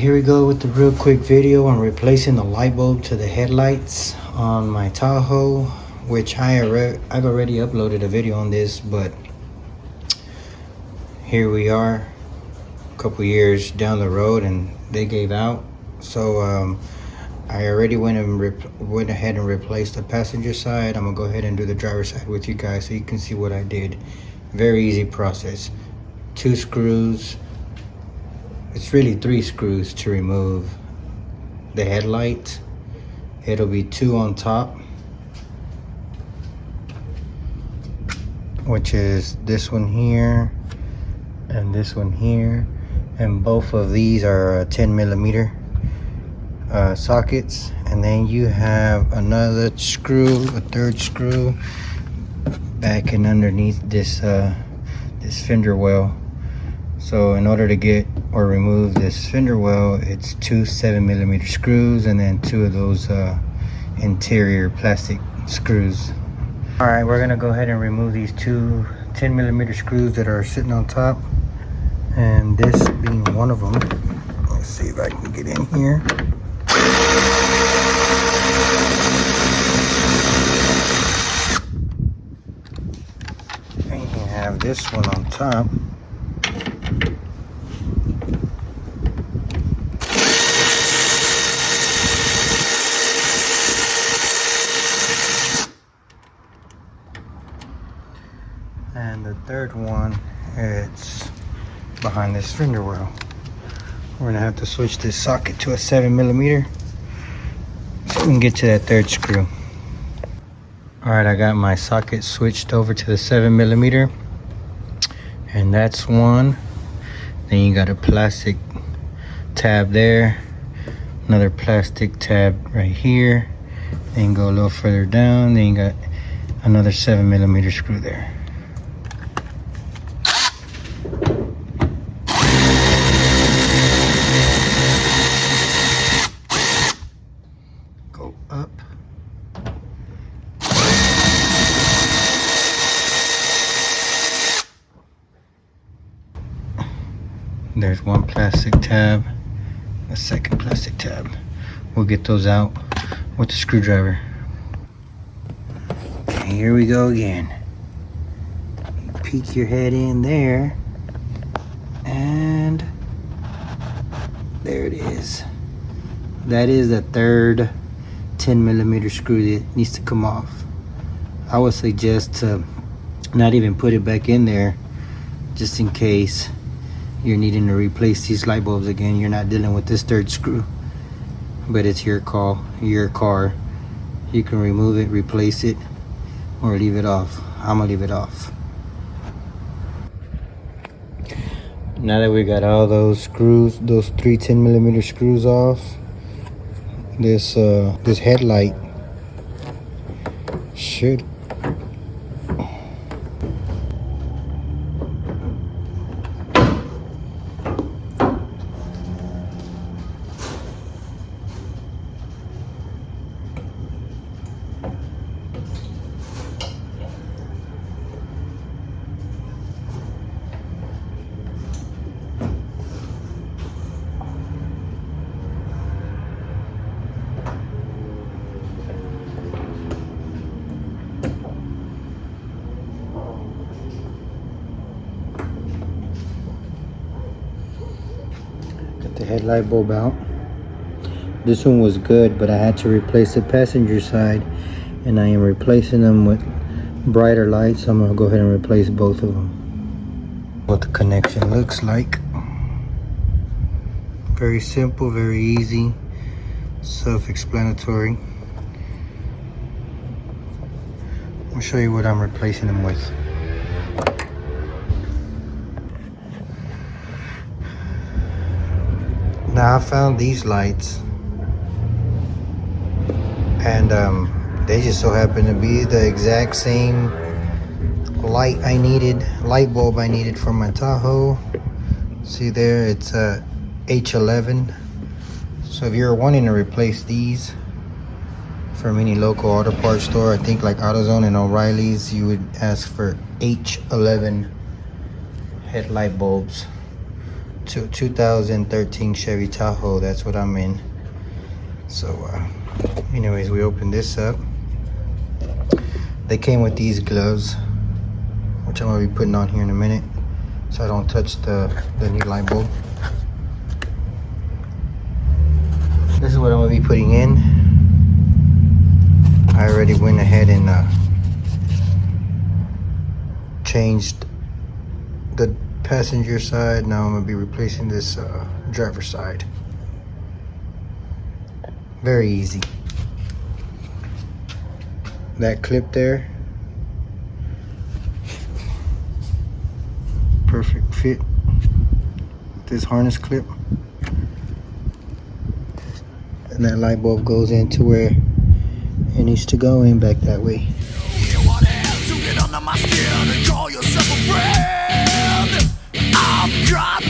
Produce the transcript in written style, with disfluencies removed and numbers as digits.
here we go with the real quick video on replacing the light bulb to the headlights on my Tahoe, which I've already uploaded a video on this, but here we are a couple years down the road and they gave out. So I already went ahead and replaced the passenger side. I'm gonna go ahead and do the driver's side with you guys so you can see what I did. Very easy process. 2 screws. It's really 3 screws to remove the headlight. It'll be 2 on top, which is this one here and this one here, and both of these are 10mm sockets. And then you have another screw, a 3rd screw back and underneath this this fender well. So in order to get or remove this fender well, it's 2 7mm screws and then 2 of those interior plastic screws. All right, we're gonna go ahead and remove these 2 10mm screws that are sitting on top, and this being one of them. Let's see if I can get in here. And you have this one on top. And the 3rd one, it's behind this fender well. We're gonna have to switch this socket to a 7mm so we can get to that 3rd screw. All right, I got my socket switched over to the 7mm, and that's one. Then you got a plastic tab there, another plastic tab right here. Then you go a little further down, then you got another 7mm screw there. Go up. There's one plastic tab, a 2nd plastic tab. We'll get those out with the screwdriver. And here we go again. Peek your head in there, and there it is. That is the 3rd 10mm screw that needs to come off. I would suggest to not even put it back in there, just in case you're needing to replace these light bulbs again. You're not dealing with this 3rd screw, but it's your call, your car. You can remove it, replace it, or leave it off. I'm gonna leave it off. Now that we got all those screws, those 3 10mm screws off, this headlight should the headlight bulb out. This one was good, but I had to replace the passenger side, and I am replacing them with brighter lights. So I'm gonna go ahead and replace both of them. What the connection looks like. Very simple, very easy, self-explanatory. I'll show you what I'm replacing them with. Now I found these lights, and they just so happen to be the exact same light bulb I needed for my Tahoe. See there, it's a H11. So if you're wanting to replace these from any local auto parts store, I think like AutoZone and O'Reilly's, you would ask for H11 headlight bulbs. 2013 Chevy Tahoe. That's what I'm in. So anyways, we open this up. They came with these gloves, which I'm gonna be putting on here in a minute, so I don't touch the new light bulb. This is what I'm gonna be putting in. I already went ahead and changed the passenger side. Now I'm gonna be replacing this driver's side. Very easy. That clip there, perfect fit. This harness clip, and that light bulb goes into where it needs to go, in back that way. I've got